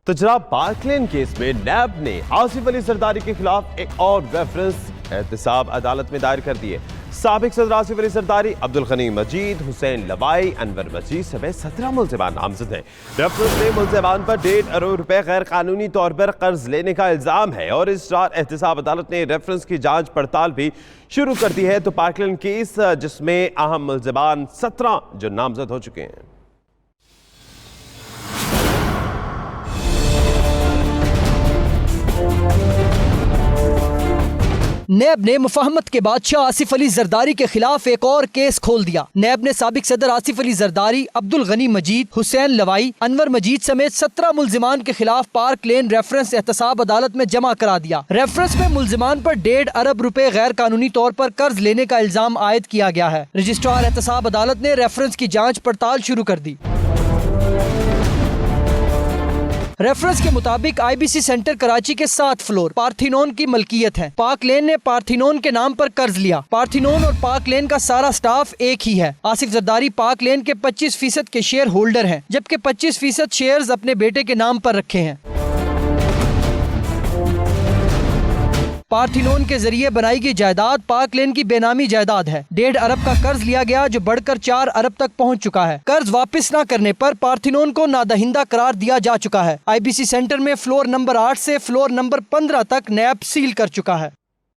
तो जनाब, parkland case में नैब ने आसिफ अली जरदारी के खिलाफ एक और रेफरेंस एहतसाब अदालत में दायर कर दिए। साबिक सदर आसिफ अली जरदारी, अब्दुल गनी मजीद, हुसैन लवाई, अनवर मजीद समेत 17 मुल्जिमान नामजद हैं। रेफरेंस में मुल्जिमान पर 1.5 अरब रुपए गैर कानूनी तौर पर कर्ज लेने का इल्जाम है और रजिस्ट्रार एहतसाब अदालत ने रेफरेंस की जांच पड़ताल भी शुरू कर दी है। तो पार्कलैंड केस जिसमें अहम मुल्जिमान 17 जो नामजद हो चुके हैं। नैब ने मुफाहमत के बादशाह आसिफ अली जरदारी के खिलाफ एक और केस खोल दिया। नैब ने साबिक सदर आसिफ अली जरदारी, अब्दुल गनी मजीद, हुसैन लवाई, अनवर मजीद समेत 17 मुल्जिमान के खिलाफ पार्क लेन रेफरेंस एहतसाब अदालत में जमा करा दिया। रेफरेंस में मुल्जिमान पर 1.5 अरब रुपए गैर कानूनी तौर पर कर्ज लेने का इल्जाम आयद किया गया है। रजिस्ट्रार एहतसाब अदालत ने रेफरेंस की जाँच पड़ताल शुरू कर दी। रेफरेंस के मुताबिक IBC सेंटर कराची के 7 फ्लोर पार्थिनोन की मलकियत है। पार्क लेन ने पार्थिनोन के नाम पर कर्ज लिया। पार्थिनोन और पार्क लेन का सारा स्टाफ एक ही है। आसिफ जरदारी पार्क लेन के 25% के शेयर होल्डर हैं, जबकि 25% शेयर्स अपने बेटे के नाम पर रखे हैं। पार्थिनोन के जरिए बनाई गई जायदाद पार्क लेन की बेनामी जायदाद है। 1.5 अरब का कर्ज लिया गया जो बढ़कर 4 अरब तक पहुंच चुका है। कर्ज वापस न करने पर पार्थिनोन को नादहिंदा करार दिया जा चुका है। IBC सेंटर में फ्लोर नंबर 8 से फ्लोर नंबर 15 तक नैब सील कर चुका है।